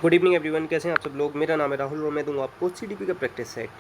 Good evening everyone, कैसे हैं आप सब लोग। मेरा नाम है राहुल और मैं दूंगा आपको सीडीपी का प्रैक्टिस सेट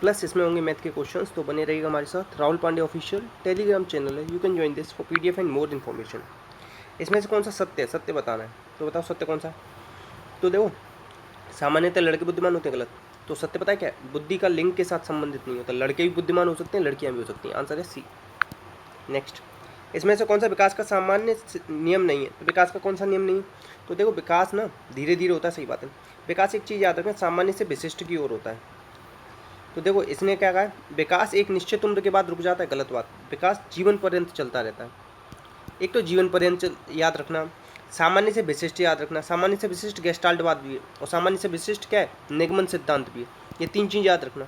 प्लस इसमें होंगे मैथ के क्वेश्चंस। तो बने रहिएगा हमारे साथ। Rahul Pandey official Telegram channel है, you can join this for PDF and more information. इसमें से कौन सा सत्य है, सत्य बताना है। तो बताओ सत्य कौन सा है। तो देखो, सामान्यतः लड़के बुद्धिमान होते हैं, गलत। तो सत्य पता है क्या है, बुद्धि का लिंग के साथ संबंधित नहीं होता। लड़के भी बुद्धिमान हो सकते हैं, लड़कियां भी हो सकती हैं। आंसर है सी। नेक्स्ट, इसमें से कौन सा विकास का सामान्य नियम नहीं है। तो विकास का कौन सा नियम नहीं है। तो देखो, विकास ना धीरे धीरे होता है, सही बात है। विकास एक चीज़ याद रखना, सामान्य से विशिष्ट की ओर होता है। तो देखो, इसने क्या कहा है, विकास एक निश्चित उम्र के बाद रुक जाता है, गलत बात। विकास जीवन पर्यंत चलता रहता है। एक तो जीवन पर्यंत याद रखना, सामान्य से विशिष्ट याद रखना। सामान्य से विशिष्ट गेस्टाल्टवाद भी है, और सामान्य से विशिष्ट क्या है, निगमन सिद्धांत भी है। ये तीन चीज़ याद रखना।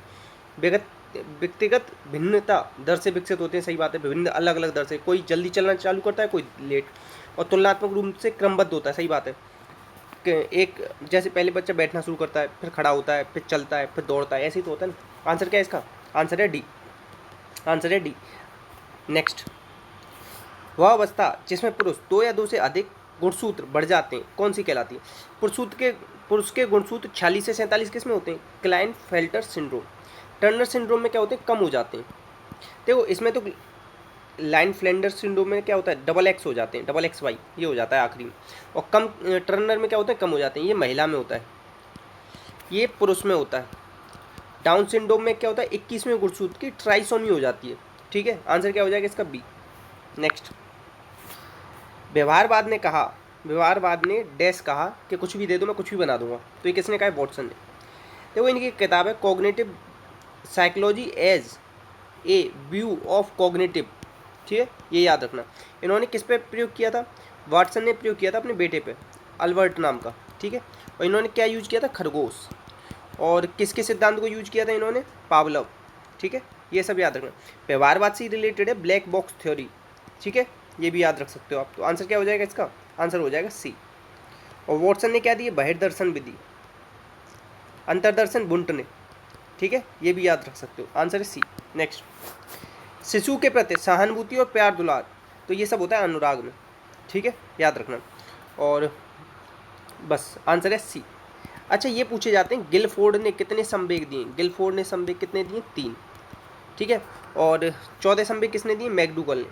व्यक्तिगत भिन्नता दर से विकसित होते हैं, सही बात है। विभिन्न अलग अलग दर से, कोई जल्दी चलना चालू करता है, कोई लेट। और तुलनात्मक रूप से क्रमबद्ध होता है, सही बात है। एक जैसे पहले बच्चा बैठना शुरू करता है, फिर खड़ा होता है, फिर चलता है, फिर दौड़ता है, ऐसे ही तो होता है ना। आंसर क्या है इसका, आंसर है डी। आंसर है डी। नेक्स्ट, वह अवस्था जिसमें दो से अधिक गुणसूत्र बढ़ जाते हैं कौन सी कहलाती है। पुरुष के गुणसूत्र 46 से 47 किस में होते हैं, क्लाइनफेल्टर सिंड्रोम। टर्नर सिंड्रोम में क्या होते हैं, कम हो जाते हैं। देखो, इसमें तो लाइन फ्लेंडर सिंड्रोम में क्या होता है, डबल एक्स हो जाते हैं, डबल एक्स वाई ये हो जाता है आखिरी में। और कम टर्नर में क्या होता है, कम हो जाते हैं। ये महिला में होता है, ये पुरुष में होता है। डाउन सिंड्रोम में क्या होता है, 21वें गुणसूत्र की ट्राइसोमी हो जाती है। ठीक है, आंसर क्या हो जाएगा इसका, बी। नेक्स्ट, व्यवहारवाद ने डैश कहा कि कुछ भी दे दो मैं कुछ भी बना दूंगा। तो ये किसने कहा है, वॉटसन ने। देखो, इनकी किताब है cognitive psychology as a view of cognitive. ठीक है, ये याद रखना। इन्होंने किस पे प्रयोग किया था, वाटसन ने प्रयोग किया था अपने बेटे पे, अल्बर्ट नाम का। ठीक है, और इन्होंने क्या यूज किया था, खरगोश। और किसके सिद्धांत को यूज किया था इन्होंने, पावलव। ठीक है, ये सब याद रखना। व्यवहारवाद से रिलेटेड है ब्लैक बॉक्स थ्योरी। ठीक है, ये भी याद रख सकते हो आप। तो आंसर क्या हो जाएगा इसका, आंसर हो जाएगा सी। और वॉटसन ने क्या दिया, बहिर्दर्शन विधि, अंतर्दर्शन बुंट ने। ठीक है, ये भी याद रख सकते हो, आंसर है सी। नेक्स्ट, शिशु के प्रति सहानुभूति और प्यार दुलार, तो ये सब होता है अनुराग में। ठीक है, याद रखना। और बस आंसर है सी। अच्छा, ये पूछे जाते हैं गिलफोर्ड ने कितने संवेग दिए। गिलफोर्ड ने संवेग कितने दिए, 3। ठीक है, और 14 संवेग किसने दिए, मैकडूगल ने,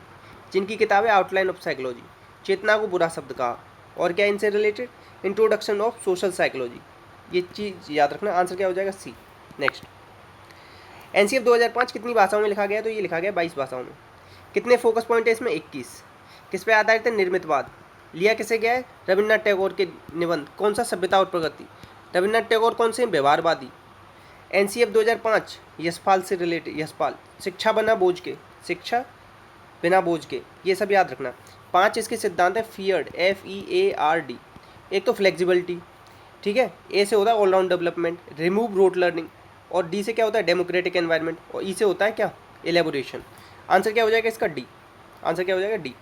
जिनकी किताब है आउटलाइन ऑफ साइकोलॉजी। चेतना को बुरा शब्द कहा, और क्या इनसे related, introduction of social psychology. ये चीज़ याद रखना, आंसर क्या हो जाएगा, सी। नेक्स्ट, एनसीएफ 2005 कितनी भाषाओं में लिखा गया, तो ये लिखा गया 22 भाषाओं में। कितने फोकस पॉइंट है इसमें, 21। किस पे आधारित है, निर्मितवाद। लिया किसे गया है, रविन्द्रनाथ टैगोर के निबंध। कौन सा, सभ्यता और प्रगति। रविन्द्रनाथ टैगोर कौन से, व्यवहारवादी। एनसीएफ 2005 यशपाल से रिलेटेड, यशपाल। शिक्षा बिना बोझ के, शिक्षा बिना बोझ के, ये सब याद रखना। 5 इसके सिद्धांत है, फियर्ड, FEARD। एक तो फ्लेक्सिबिलिटी। ठीक है, ए से होता है all-round development, remove rote learning. और डी से क्या होता है, डेमोक्रेटिक एनवायरनमेंट। और ई से होता है क्या, एलेबोरेशन। आंसर क्या हो जाएगा इसका, डी। आंसर क्या हो जाएगा, डी।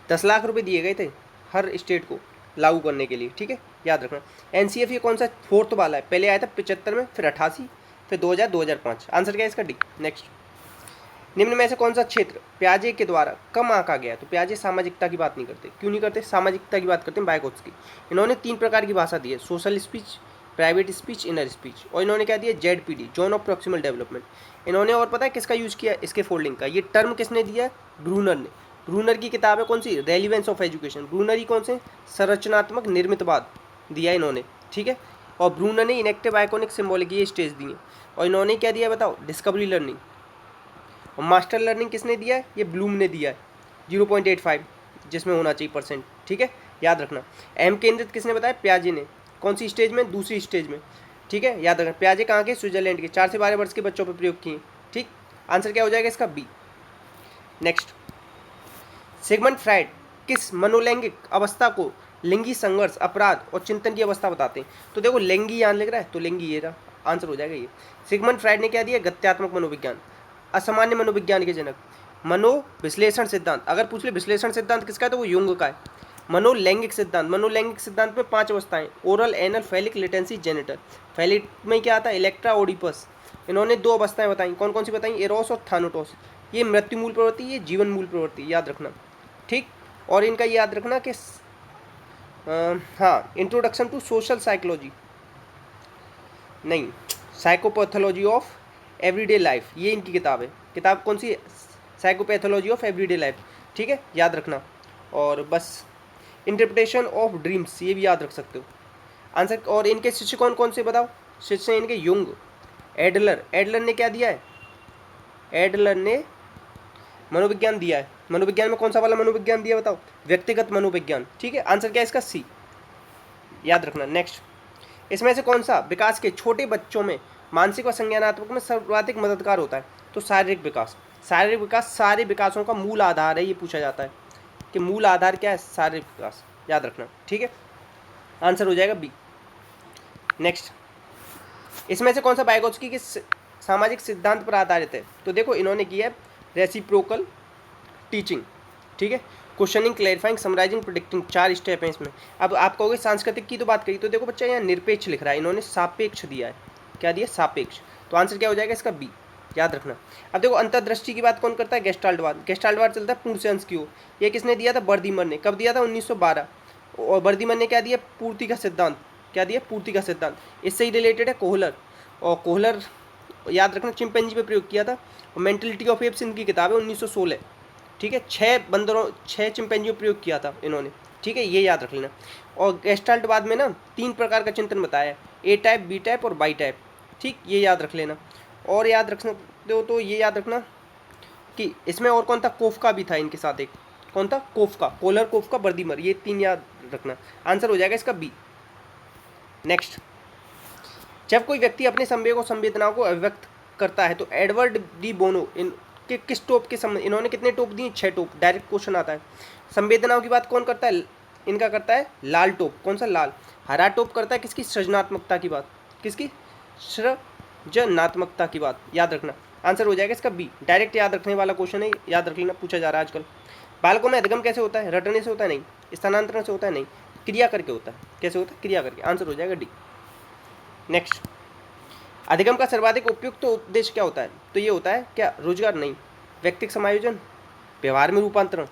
10 लाख रुपए दिए गए थे हर स्टेट को लागू करने के लिए। ठीक है, याद रखना। एनसीएफ ये कौन सा, 4th वाला है। पहले आया था 75 में, फिर 88, फिर 2000, 2005। आंसर क्या है इसका, डी। नेक्स्ट, निम्न में से कौन सा क्षेत्र प्याजे के द्वारा कम आंका गया। तो प्याजे सामाजिकता की बात नहीं करते, क्यों नहीं करते, सामाजिकता की बात करते हैं, बायकोट्स्की। इन्होंने 3 प्रकार की भाषा दी है, social speech, private speech, inner speech. और इन्होंने क्या दिया, ZPD, zone of proximal development. इन्होंने और पता है किसका यूज किया, इसके फोल्डिंग का। ये टर्म किसने दिया, ब्रूनर ने। ब्रूनर की किताब है कौन सी, रेलिवेंस ऑफ एजुकेशन। ब्रूनर ही कौन से, संरचनात्मक निर्मितवाद दिया इन्होंने। ठीक है, और ब्रूनर ने इनेक्टिव, आइकॉनिक, सिम्बॉलिक ये स्टेज दिए। और इन्होंने क्या दिया बताओ, डिस्कवरी लर्निंग। और मास्टर लर्निंग किसने दिया है, ये ब्लूम ने दिया है, 0.85 जिसमें होना चाहिए परसेंट। ठीक है, याद रखना। अहम केंद्रित किसने बताया, प्याजे ने। कौन सी स्टेज में, दूसरी स्टेज में। ठीक है, याद रखना। प्याजे कहाँ के, स्विट्जरलैंड के। 4 से 12 वर्ष के बच्चों पर प्रयोग किए। ठीक, आंसर क्या हो जाएगा इसका, बी। नेक्स्ट, सिगमंड फ्राइड किस मनोलैंगिक अवस्था को लिंगी संघर्ष, अपराध और चिंतन की अवस्था बताते हैं। तो देखो, लिंगी यहाँ लिख रहा है, तो लिंगी ये रहा, आंसर हो जाएगा ये। सिगमंड फ्राइड ने क्या दिया, गत्यात्मक मनोविज्ञान, असामान्य मनोविज्ञान के जनक। मनोविश्लेषण सिद्धांत, अगर पूछ ले विश्लेषण सिद्धांत किसका है, तो वो युंग का है। मनोलैंगिक सिद्धांत, मनोलैंगिक सिद्धांत में 5 अवस्थाएं, oral, anal, phallic, latency, genital. Phallic में क्या आता है, इलेक्ट्रा, ओडिपस। इन्होंने 2 अवस्थाएं बताई, कौन कौन सी बताई, एरोस और थानोटोस। ये मृत्यु मूल प्रवृत्ति, ये जीवन मूल प्रवृत्ति, याद रखना। ठीक, और इनका याद रखना कि हाँ, इंट्रोडक्शन टू सोशल साइकोलॉजी नहीं, साइकोपैथोलॉजी ऑफ एवरीडे लाइफ, ये इनकी किताब है। किताब कौन सी है? साइकोपैथोलॉजी ऑफ एवरीडे लाइफ, ठीक है, याद रखना। और बस इंटरप्रिटेशन ऑफ ड्रीम्स, ये भी याद रख सकते हो आंसर। और इनके शिष्य कौन कौन से बताओ? शिष्य हैं इनके युंग, एडलर। एडलर ने क्या दिया है? एडलर ने मनोविज्ञान दिया है। मनोविज्ञान में कौन सा वाला मनोविज्ञान दिया बताओ? व्यक्तिगत मनोविज्ञान, ठीक है। आंसर क्या है इसका? सी, याद रखना। नेक्स्ट, इसमें से कौन सा विकास के छोटे बच्चों में मानसिक व संज्ञानात्मक में सर्वाधिक मददगार होता है? तो शारीरिक विकास। शारीरिक विकास सारे विकासों का मूल आधार है, ये पूछा जाता है कि मूल आधार क्या है? शारीरिक विकास, याद रखना, ठीक है। आंसर हो जाएगा बी। नेक्स्ट, इसमें से कौन सा वाइगोत्स्की के सामाजिक सिद्धांत पर आधारित है? तो देखो इन्होंने किया है रेसिप्रोकल टीचिंग, ठीक है, questioning, clarifying, summarizing, predicting, 4 step हैं इसमें। अब आप कहोगे सांस्कृतिक की तो बात करी, तो देखो बच्चा यहाँ निरपेक्ष लिख रहा है, इन्होंने सापेक्ष दिया है। क्या दिया? सापेक्ष। तो आंसर क्या हो जाएगा इसका? बी, याद रखना। अब देखो अंतर्दृष्टि की बात कौन करता है? गेस्टाल्टवाद। गेस्टाल्टवाद चलता है पूर्ण से अंश की ओर। ये किसने दिया था? बर्दीमर ने। कब दिया था? 1912। और बर्दीमर ने क्या दिया? पूर्ति का सिद्धांत। क्या दिया? पूर्ति का सिद्धांत। इससे ही रिलेटेड है कोहलर। और कोहलर याद रखना चिंपैंजी पे प्रयोग किया था। और मेंटलिटी ऑफ एप्स इनकी किताब है 1916, ठीक है। 6 चिंपैंजियों प्रयोग किया था इन्होंने, ठीक है, ये याद रख लेना। और गेस्टाल्टवाद में ना 3 प्रकार का चिंतन बताया है, ए टाइप, बी टाइप और बाई टाइप, ठीक, ये याद रख लेना। और याद रख सकते हो तो ये याद रखना कि इसमें और कौन था? कोफका भी था इनके साथ एक। कौन था? कोफका, कोलर, कोफका, बर्दीमर, ये 3 याद रखना। आंसर हो जाएगा इसका बी। नेक्स्ट, जब कोई व्यक्ति अपने संवेग और संवेदनाओं को अभिव्यक्त करता है तो एडवर्ड डी बोनो इनके किस टोप के संबंध, इन्होंने कितने टोप दिए? 6 टोप। डायरेक्ट क्वेश्चन आता है। संवेदनाओं की बात कौन करता है? इनका करता है लाल टोप। कौन सा? लाल। हरा टोप करता है किसकी? सृजनात्मकता की बात। किसकी? सृजनात्मकता की बात, याद रखना। आंसर हो जाएगा इसका बी। डायरेक्ट याद रखने वाला क्वेश्चन है, याद रख लेना, पूछा जा रहा है आजकल। बालकों में अधिगम कैसे होता है? रटने से होता है? नहीं। स्थानांतरण से होता है? नहीं। क्रिया करके होता है। कैसे होता है? क्रिया करके। आंसर हो जाएगा डी। नेक्स्ट, अधिगम का सर्वाधिक उपयुक्त तो उद्देश्य क्या होता है? तो ये होता है क्या? रोजगार? नहीं। व्यक्तिगत समायोजन, व्यवहार में रूपांतरण।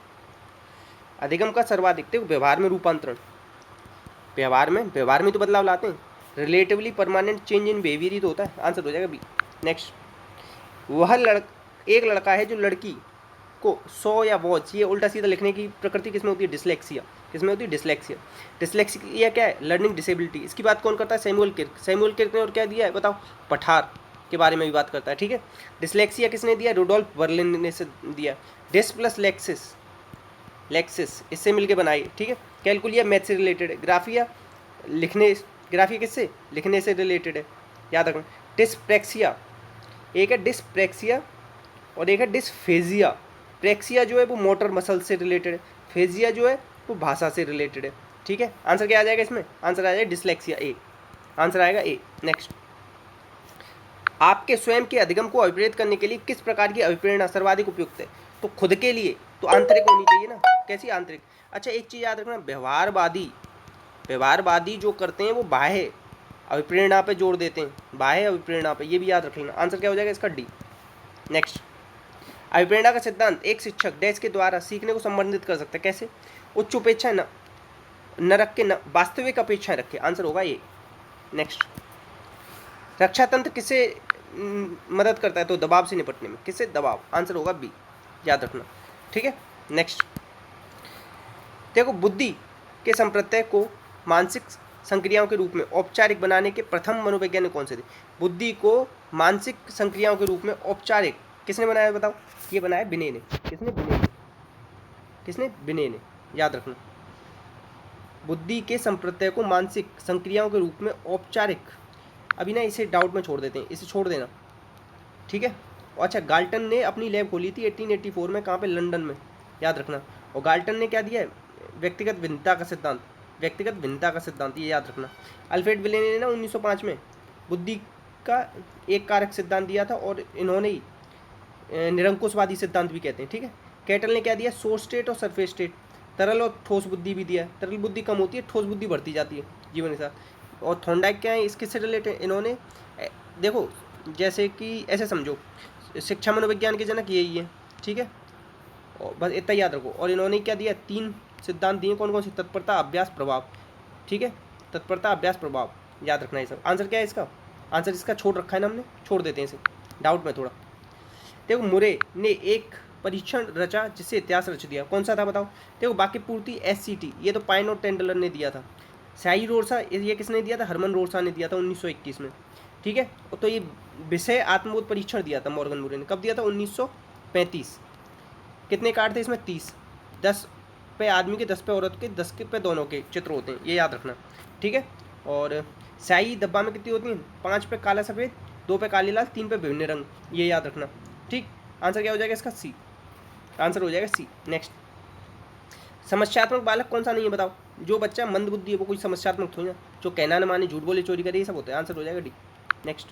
अधिगम का सर्वाधिक, देखो व्यवहार में रूपांतरण, व्यवहार में तो बदलाव लाते हैं। Relatively permanent change in behaviour ही तो होता है। आंसर हो जाएगा बी। नेक्स्ट, वह एक लड़का है जो लड़की को सो या वॉच, ये उल्टा सीधा लिखने की प्रकृति किसमें होती है? डिसलेक्सिया। किसमें होती है? डिसलेक्सिया। डिसलेक्सिया क्या है? Learning disability. इसकी बात कौन करता है? Samuel Kirk. सैमुअल किर्क ने और क्या दिया है बताओ? पठार के बारे में भी बात करता है, ठीक है। डिसलेक्सिया किसने दिया? रुडोल्फ बर्लिन ने से दिया। डिस प्लस लेक्सिस इससे मिलके बनाई, ठीक है। कैलकुलिया मैथ से रिलेटेड है। ग्राफिया किससे? लिखने से रिलेटेड है, याद रखना। डिस्प्रेक्सिया, एक है डिस्प्रेक्सिया और एक है डिस्फेजिया। प्रेक्सिया जो है वो मोटर मसल से रिलेटेड है, फेजिया जो है वो भाषा से रिलेटेड है, ठीक है। आंसर क्या आ जाएगा इसमें? आंसर आ जाएगा डिसलेक्सिया, ए। आंसर आएगा ए। नेक्स्ट, आपके स्वयं के अधिगम को अभिप्रेरित करने के लिए किस प्रकार की अभिप्रेरणा सर्वाधिक उपयुक्त है? तो खुद के लिए तो आंतरिक होनी चाहिए ना। कैसी? आंतरिक। अच्छा एक चीज़ याद रखना, व्यवहारवादी जो करते हैं वो बाह्य अभिप्रेरणा पे जोर देते हैं, बाह्य अभिप्रेरणा पे, ये भी याद रख लेना। आंसर क्या हो जाएगा इसका? डी। नेक्स्ट, अभिप्रेरणा का सिद्धांत एक शिक्षक डैश के द्वारा सीखने को संबंधित कर सकता है। कैसे? उच्च अपेक्षा न रख के, न वास्तविक अपेक्षा रखे। आंसर होगा ये। नेक्स्ट, रक्षा तंत्र किसे मदद करता है? तो दबाव से निपटने में। किससे? दबाव। आंसर होगा बी, याद रखना, ठीक है। नेक्स्ट, देखो बुद्धि के संप्रत्यय को मानसिक संक्रियाओं के रूप में औपचारिक बनाने के प्रथम मनोवैज्ञानिक कौन से थे? बुद्धि को मानसिक संक्रियाओं के रूप में औपचारिक किसने बनाया बताओ? ये बनाया बिने ने। किसने? बिने ने, याद रखना। बुद्धि के संप्रत्यय को मानसिक संक्रियाओं के रूप में औपचारिक, अभी ना इसे डाउट में छोड़ देते हैं, इसे छोड़ देना, ठीक है। अच्छा, गाल्टन ने अपनी लैब खोली थी 1884 में, कहाँ पे? लंदन में, याद रखना। और गाल्टन ने क्या दिया है? व्यक्तिगत भिन्नता का सिद्धांत, ये याद रखना। अल्फ्रेड विले ने ना 1905 में बुद्धि का एक कारक सिद्धांत दिया था, और इन्होंने ही निरंकुशवादी सिद्धांत भी कहते हैं, ठीक है। कैटल ने क्या दिया? सोर्स स्टेट और सरफेस स्टेट, तरल और ठोस बुद्धि भी दिया है। तरल बुद्धि कम होती है, ठोस बुद्धि बढ़ती जाती है जीवन के साथ। और थॉर्नडाइक क्या है इसके से रिलेटेड? इन्होंने देखो जैसे कि ऐसे समझो, शिक्षा मनोविज्ञान के जनक यही है, ठीक है, और बस इतना याद रखो। और इन्होंने क्या दिया? 3 सिद्धांत दिए। कौन कौन से? तत्परता, अभ्यास, प्रभाव। ठीक है, तत्परता, अभ्यास, प्रभाव, याद रखना है सब। आंसर क्या है इसका? आंसर इसका छोड़ रखा है ना हमने, छोड़ देते हैं इसे, डाउट में थोड़ा। देखो मुरे ने एक परीक्षण रचा जिससे इतिहास रच दिया, कौन सा था बताओ? देखो बाकी पूर्ति SCT, ये तो पाइन और टेंडलर ने दिया था। शाही रोरसा ये किसने दिया था? हरमन रोरसा ने दिया था 1921 में, ठीक है। तो ये विषय आत्मबोध परीक्षण दिया था मॉर्गन मुरे ने, कब दिया था? 1935। कितने कार्ड थे इसमें? 30। 10 पे आदमी के, 10 पे औरत के, 10 पे दोनों के चित्र होते हैं, ये याद रखना, ठीक है। और स्याही डब्बा में कितनी होती हैं? 5 पे काला सफ़ेद, 2 पे काली लाल, 3 पे विभिन्न रंग, ये याद रखना, ठीक। आंसर क्या हो जाएगा इसका? सी। आंसर हो जाएगा सी। नेक्स्ट, समस्यात्मक बालक कौन सा नहीं है बताओ? जो बच्चा मंदबुद्धि है वो कोई समस्यात्मक थोड़ी ना, जो कहना न माने, झूठ बोले, चोरी करे, ये सब होता है। आंसर हो जाएगा डी। नेक्स्ट,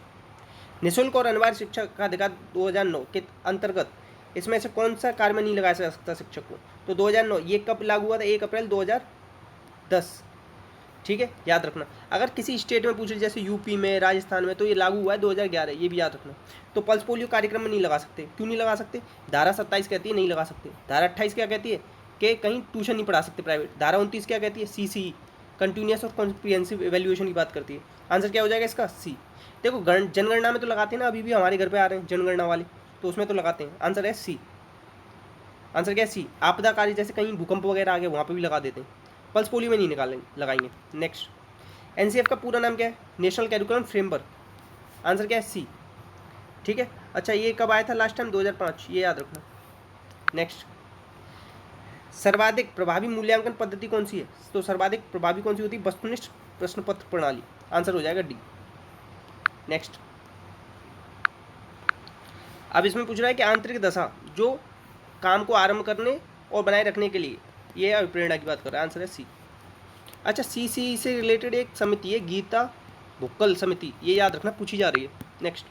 निःशुल्क और अनिवार्य शिक्षा का अधिकार 2009 के अंतर्गत इसमें से कौन सा कार्य में नहीं लगाया जा सकता शिक्षक को? तो 2009 ये कब लागू हुआ था? 1 अप्रैल 2010, ठीक है, याद रखना। अगर किसी स्टेट में पूछ ले, जैसे यूपी में, राजस्थान में, तो ये लागू हुआ है 2011, ये भी याद रखना। तो पल्स पोलियो कार्यक्रम में नहीं लगा सकते, क्यों नहीं लगा सकते? धारा 27 कहती है नहीं लगा सकते। धारा 28 क्या कहती है? कि कहीं ट्यूशन नहीं पढ़ा सकते प्राइवेट। धारा 29 क्या कहती है? CCE, कंटिन्यूस और कॉम्प्रिहेंसिव एवेल्युएशन की बात करती है। आंसर क्या हो जाएगा इसका? सी। देखो जनगणना में तो लगाते हैं ना, अभी भी हमारे घर पे आ रहे हैं जनगणना वाले, तो उसमें तो लगाते हैं। आंसर है सी। आंसर क्या है? सी। आपदा कार्य जैसे कहीं भूकंप वगैरह आ गया, वहाँ पे भी लगा देते हैं। पल्स पोलियो में नहीं लगाएंगे। नेक्स्ट, NCF का पूरा नाम क्या है? National curriculum framework. आंसर क्या है? सी, ठीक है। अच्छा, ये कब आया था लास्ट टाइम? 2005, ये याद रखना। नेक्स्ट, सर्वाधिक प्रभावी मूल्यांकन पद्धति कौन सी है? तो सर्वाधिक प्रभावी कौन सी होती है? वस्तुनिष्ठ प्रश्न पत्र प्रणाली। आंसर हो जाएगा डी। नेक्स्ट, अब इसमें पूछ रहा है कि आंतरिक दशा जो काम को आरंभ करने और बनाए रखने के लिए, ये अभिप्रेरणा की बात कर रहा है। आंसर है सी। अच्छा, CCE से रिलेटेड एक समिति है, गीता भुक्कल समिति, ये याद रखना, पूछी जा रही है। नेक्स्ट,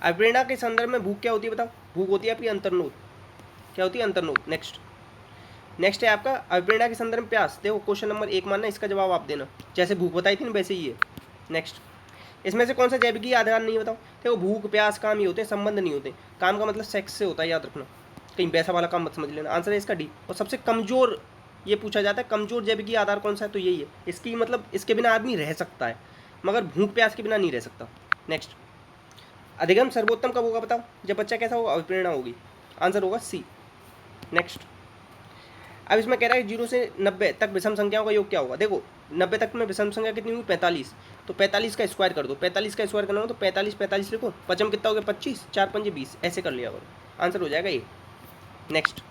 अभिप्रेरणा के संदर्भ में भूख क्या होती है बताओ? भूख होती है आपकी अंतर्नोद। क्या होती है? अंतर्नोद। नेक्स्ट है आपका अभिप्रेरणा के संदर्भ में प्यास। देखो क्वेश्चन नंबर 1 मानना, इसका जवाब आप देना, जैसे भूख बताई थी ना वैसे ही है। नेक्स्ट, इसमें से कौन सा जैविकीय आधार नहीं बताओ? देखो भूख, प्यास, काम ये होते हैं, संबंध नहीं होते। काम का मतलब सेक्स से होता है, याद रखना, कहीं वैसा वाला काम मत समझ लेना। आंसर है इसका डी। और सबसे कमजोर ये पूछा जाता है, कमजोर जैविकीय आधार कौन सा है? तो यही है। इसकी मतलब इसके बिना आदमी रह सकता है, मगर भूख प्यास के बिना नहीं रह सकता। नेक्स्ट, अधिगम सर्वोत्तम कब होगा बताओ? जब बच्चा कैसा होगा? अभिप्रेरणा होगी। आंसर होगा सी। नेक्स्ट, अब इसमें कह रहा है 0 से 90 तक विषम संख्याओं का योग क्या होगा? देखो 90 तक में विषम संख्या कितनी हुई? 45। तो 45 का स्क्वायर कर दो। 45 का स्क्वायर करना हो तो 45 लिखो, पचम कितना हो गया? 25, 4 पंजे 20, ऐसे कर लिया करो। आंसर हो जाएगा ये। नेक्स्ट,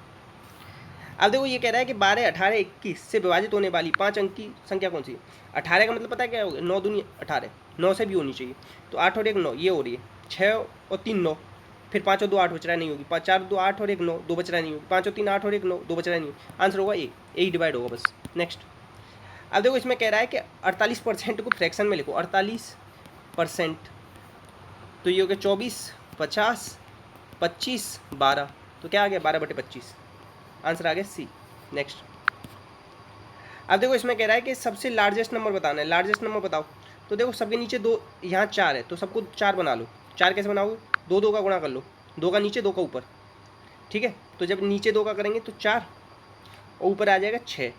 अब देखो ये कह रहा है कि 12, 18, 21 से विभाजित होने वाली 5 अंक की संख्या कौन सी है? 18 का मतलब पता है क्या होगा? 9 दूनी 18, 9 से भी होनी चाहिए। तो 8 और 1 9, ये हो रही है। 6 और 3 9, फिर 5 और 2 8 बच रहा नहीं होगी। 4 2 8 और 1 9, 2 बच रहा नहीं होगी। 5 और 3 8 और 1 9, 2 बच रहा नहीं होगी। आंसर होगा ए, ए डिवाइड होगा बस। नेक्स्ट, अब देखो इसमें कह रहा है कि 48% को फ्रैक्शन में लिखो। 48%, तो ये हो गया 24, 50, 25, 12, तो क्या आ गया? 12/25। आंसर आ गया सी। नेक्स्ट, अब देखो इसमें कह रहा है कि सबसे लार्जेस्ट नंबर बताना है। लार्जेस्ट नंबर बताओ। तो देखो सबके नीचे 2, यहाँ 4 है, तो सबको 4 बना लो। 4 कैसे बनाओगे? 2 2 का गुणा कर लो, 2 का नीचे 2 का ऊपर, ठीक है। तो जब नीचे 2 का करेंगे तो 4 और ऊपर आ जाएगा 6,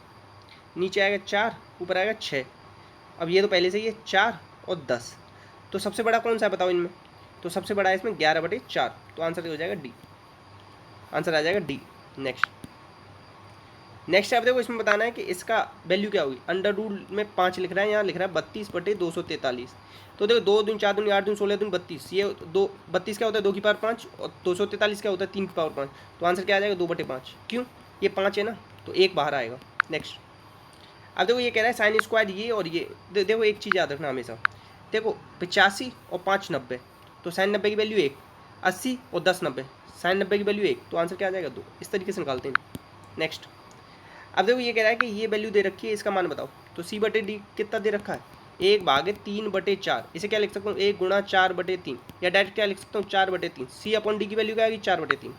नीचे आएगा 4, ऊपर आएगा 6। अब ये तो पहले से ही है 4 और 10, तो सबसे बड़ा कौन सा है बताओ इनमें? तो सबसे बड़ा है इसमें 11/4, तो आंसर हो जाएगा डी। आंसर आ जाएगा डी। नेक्स्ट आप देखो इसमें बताना है कि इसका वैल्यू क्या होगी। अंडर रूट में 5 लिख रहा है, यहाँ लिख रहा है 32/243। तो देखो 2 दूनी 4 दूनी 8 दूनी 16 दूनी 32, ये 32 क्या होता है? 2 की पावर 5, और 243 क्या होता है? 3 की पावर 5। तो आंसर क्या आ जाएगा? 2/5। क्यों? ये 5 है ना, तो 1 बाहर आएगा। नेक्स्ट, अब देखो ये कह रहा है साइन स्क्वायर ये और ये। देखो एक चीज़ याद रखना हमेशा, देखो 85 और 5 90, तो साइन 90 की वैल्यु 1, 80 और 10 90, साइन 90 की वैल्यू 1, तो आंसर क्या आ जाएगा? 2। इस तरीके से निकालते हैं। नेक्स्ट, अब देखो ये कह रहा है कि ये वैल्यू दे रखी है, इसका मान बताओ। तो C/D कितना दे रखा है? 1/3/4। इसे क्या लिख सकता हूँ? 1 × 4/3, या डायरेक्ट क्या लिख सकता हूँ? 4/3। C/D की वैल्यू क्या आएगी? 4/3।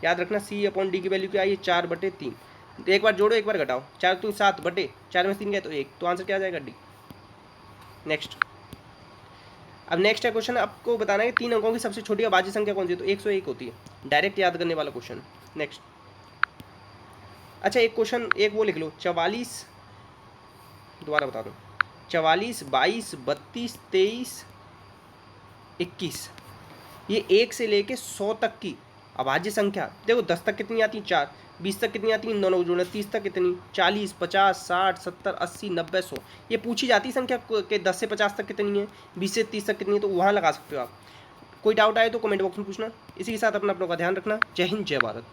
याद रखना C/D की वैल्यू क्या आई? 4/3। तो एक बार जोड़ो एक बार घटाओ, 4 2 7 बटे 4 में 3 गए तो 1, तो आंसर क्या आ जाएगा? डी। नेक्स्ट, अब नेक्स्ट है क्वेश्चन, आपको बताना है कि 3 अंकों की सबसे छोटी अभाज्य संख्या कौन सी है? तो 101 होती है। डायरेक्ट याद करने वाला क्वेश्चन। नेक्स्ट, अच्छा एक क्वेश्चन एक वो लिख लो, 44 दोबारा बता दूँ, 44, 22, 32, 23, 21, ये 1 से लेके 100 तक की अभाज्य संख्या। देखो 10 तक कितनी आती है 4, 20 तक कितनी आती है 9 जोड़े, 30 तक कितनी 40, 50, 60, 70, 80, 90, 100, ये पूछी जाती है संख्या के 10 से 50 तक कितनी है, 20 से 30 तक कितनी है, तो वहाँ लगा सकते हो आप। कोई डाउट आए तो कमेंट बॉक्स में पूछना। इसी के साथ अपना का ध्यान रखना। जय हिंद, जय भारत।